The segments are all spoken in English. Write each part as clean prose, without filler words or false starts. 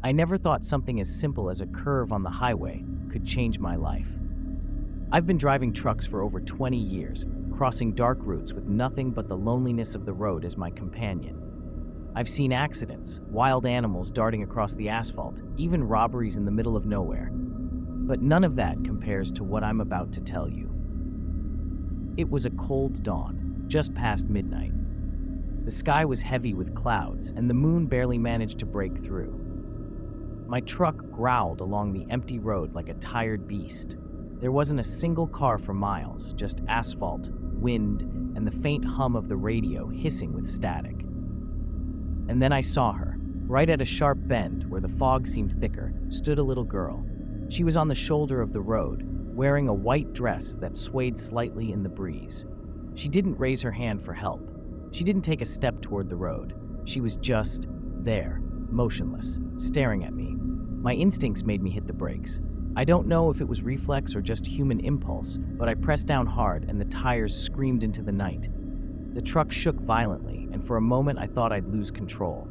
I never thought something as simple as a curve on the highway could change my life. I've been driving trucks for over 20 years, crossing dark routes with nothing but the loneliness of the road as my companion. I've seen accidents, wild animals darting across the asphalt, even robberies in the middle of nowhere. But none of that compares to what I'm about to tell you. It was a cold dawn, just past midnight. The sky was heavy with clouds, and the moon barely managed to break through. My truck growled along the empty road like a tired beast. There wasn't a single car for miles, just asphalt, wind, and the faint hum of the radio hissing with static. And then I saw her. Right at a sharp bend, where the fog seemed thicker, stood a little girl. She was on the shoulder of the road, wearing a white dress that swayed slightly in the breeze. She didn't raise her hand for help. She didn't take a step toward the road. She was just there, motionless, staring at me. My instincts made me hit the brakes. I don't know if it was reflex or just human impulse, but I pressed down hard and the tires screamed into the night. The truck shook violently, and for a moment I thought I'd lose control.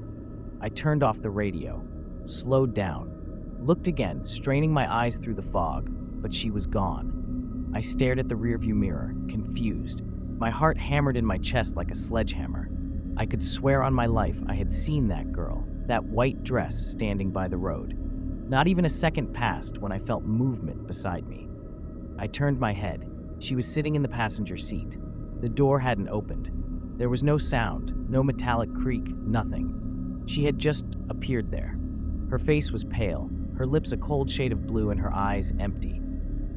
I turned off the radio, slowed down, looked again, straining my eyes through the fog, but she was gone. I stared at the rearview mirror, confused. My heart hammered in my chest like a sledgehammer. I could swear on my life I had seen that girl, that white dress standing by the road. Not even a second passed when I felt movement beside me. I turned my head. She was sitting in the passenger seat. The door hadn't opened. There was no sound, no metallic creak, nothing. She had just appeared there. Her face was pale, her lips a cold shade of blue and her eyes empty.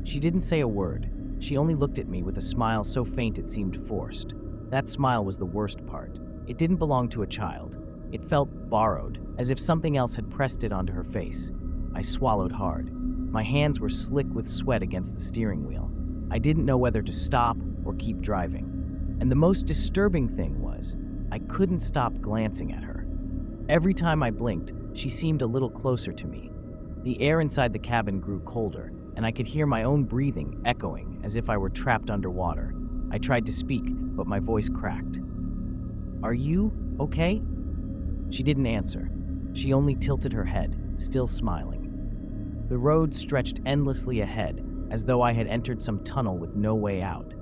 She didn't say a word. She only looked at me with a smile so faint it seemed forced. That smile was the worst part. It didn't belong to a child. It felt borrowed, as if something else had pressed it onto her face. I swallowed hard. My hands were slick with sweat against the steering wheel. I didn't know whether to stop or keep driving. And the most disturbing thing was, I couldn't stop glancing at her. Every time I blinked, she seemed a little closer to me. The air inside the cabin grew colder, and I could hear my own breathing echoing as if I were trapped underwater. I tried to speak, but my voice cracked. "Are you okay?" She didn't answer. She only tilted her head, still smiling. The road stretched endlessly ahead, as though I had entered some tunnel with no way out.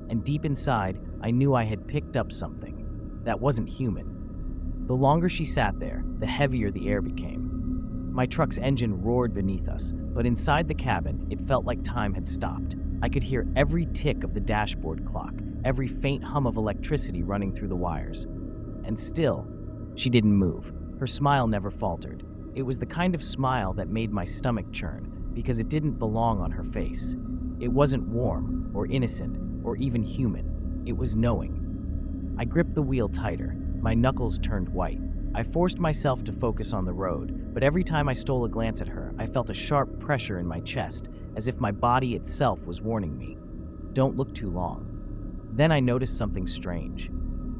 And deep inside, I knew I had picked up something that wasn't human. The longer she sat there, the heavier the air became. My truck's engine roared beneath us, but inside the cabin, it felt like time had stopped. I could hear every tick of the dashboard clock, every faint hum of electricity running through the wires. And still, she didn't move. Her smile never faltered. It was the kind of smile that made my stomach churn, because it didn't belong on her face. It wasn't warm, or innocent, or even human. It was knowing. I gripped the wheel tighter. My knuckles turned white. I forced myself to focus on the road, but every time I stole a glance at her, I felt a sharp pressure in my chest, as if my body itself was warning me. Don't look too long. Then I noticed something strange.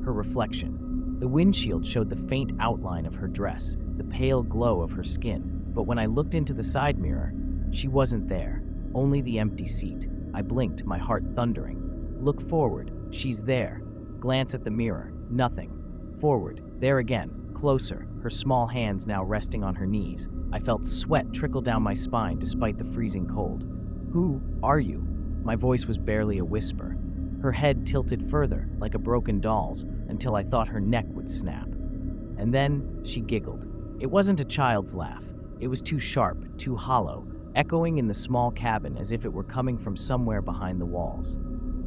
Her reflection. The windshield showed the faint outline of her dress, the pale glow of her skin. But when I looked into the side mirror, she wasn't there, only the empty seat. I blinked, my heart thundering. Look forward, she's there. Glance at the mirror, nothing. Forward, there again, closer, her small hands now resting on her knees. I felt sweat trickle down my spine despite the freezing cold. "Who are you?" My voice was barely a whisper. Her head tilted further, like a broken doll's, until I thought her neck would snap. And then she giggled. It wasn't a child's laugh. It was too sharp, too hollow, echoing in the small cabin as if it were coming from somewhere behind the walls.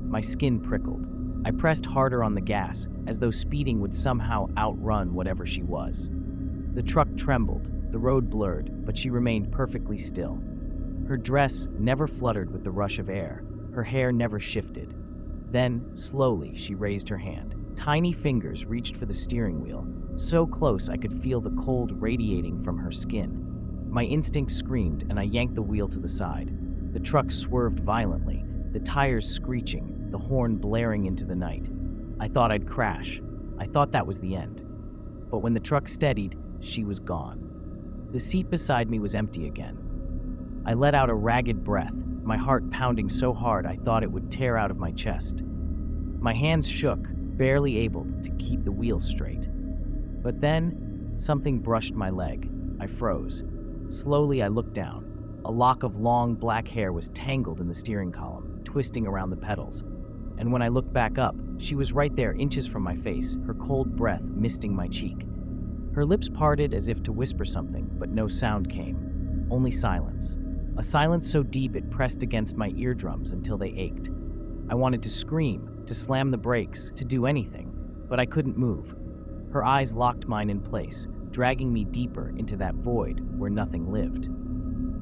My skin prickled. I pressed harder on the gas, as though speeding would somehow outrun whatever she was. The truck trembled, the road blurred, but she remained perfectly still. Her dress never fluttered with the rush of air. Her hair never shifted. Then, slowly, she raised her hand. Tiny fingers reached for the steering wheel, so close I could feel the cold radiating from her skin. My instinct screamed, and I yanked the wheel to the side. The truck swerved violently, the tires screeching, the horn blaring into the night. I thought I'd crash. I thought that was the end. But when the truck steadied, she was gone. The seat beside me was empty again. I let out a ragged breath, my heart pounding so hard I thought it would tear out of my chest. My hands shook, barely able to keep the wheel straight. But then, something brushed my leg. I froze. Slowly, I looked down. A lock of long, black hair was tangled in the steering column, twisting around the pedals. And when I looked back up, she was right there, inches from my face, her cold breath misting my cheek. Her lips parted as if to whisper something, but no sound came. Only silence. A silence so deep it pressed against my eardrums until they ached. I wanted to scream, to slam the brakes, to do anything, but I couldn't move. Her eyes locked mine in place, dragging me deeper into that void where nothing lived.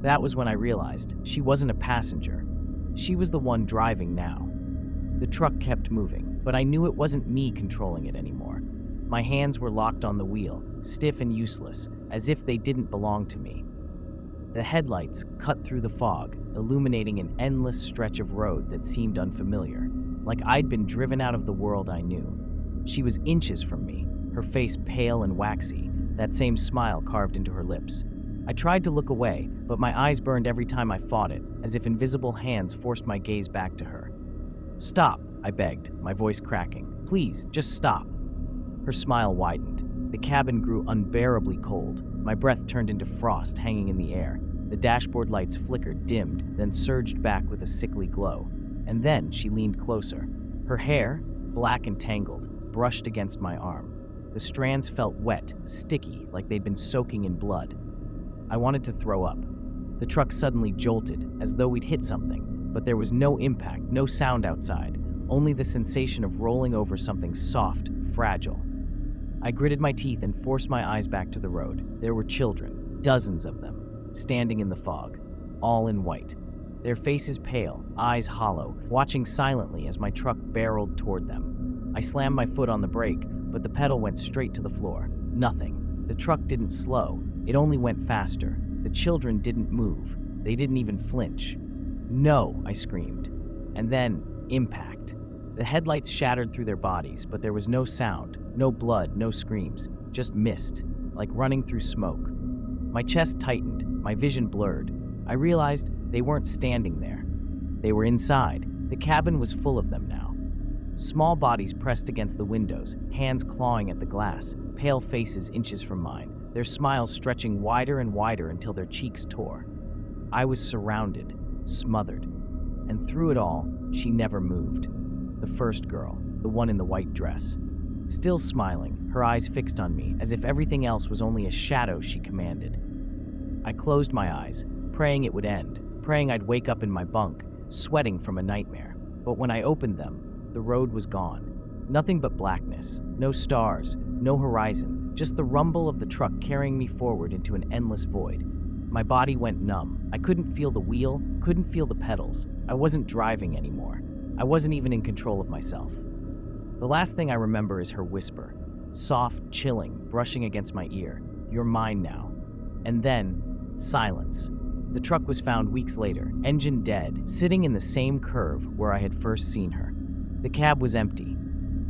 That was when I realized she wasn't a passenger. She was the one driving now. The truck kept moving, but I knew it wasn't me controlling it anymore. My hands were locked on the wheel, stiff and useless, as if they didn't belong to me. The headlights cut through the fog, illuminating an endless stretch of road that seemed unfamiliar, like I'd been driven out of the world I knew. She was inches from me, her face pale and waxy, that same smile carved into her lips. I tried to look away, but my eyes burned every time I fought it, as if invisible hands forced my gaze back to her. "Stop," I begged, my voice cracking. "Please, just stop." Her smile widened. The cabin grew unbearably cold. My breath turned into frost hanging in the air. The dashboard lights flickered, dimmed, then surged back with a sickly glow. And then she leaned closer. Her hair, black and tangled, brushed against my arm. The strands felt wet, sticky, like they'd been soaking in blood. I wanted to throw up. The truck suddenly jolted, as though we'd hit something, but there was no impact, no sound outside, only the sensation of rolling over something soft, fragile. I gritted my teeth and forced my eyes back to the road. There were children, dozens of them, standing in the fog, all in white. Their faces pale, eyes hollow, watching silently as my truck barreled toward them. I slammed my foot on the brake, but the pedal went straight to the floor. Nothing. The truck didn't slow. It only went faster. The children didn't move. They didn't even flinch. "No," I screamed. And then, impact. The headlights shattered through their bodies, but there was no sound, no blood, no screams, just mist, like running through smoke. My chest tightened, my vision blurred. I realized they weren't standing there. They were inside. The cabin was full of them now. Small bodies pressed against the windows, hands clawing at the glass, pale faces inches from mine, their smiles stretching wider and wider until their cheeks tore. I was surrounded, smothered. And through it all, she never moved. The first girl, the one in the white dress. Still smiling, her eyes fixed on me, as if everything else was only a shadow she commanded. I closed my eyes, praying it would end, praying I'd wake up in my bunk, sweating from a nightmare. But when I opened them, the road was gone. Nothing but blackness, no stars, no horizon, just the rumble of the truck carrying me forward into an endless void. My body went numb. I couldn't feel the wheel, couldn't feel the pedals. I wasn't driving anymore. I wasn't even in control of myself. The last thing I remember is her whisper, soft, chilling, brushing against my ear. "You're mine now." And then, silence. The truck was found weeks later, engine dead, sitting in the same curve where I had first seen her. The cab was empty.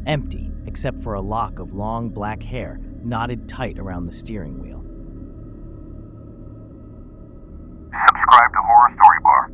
Empty, except for a lock of long black hair knotted tight around the steering wheel. Subscribe to Horror Story Bar.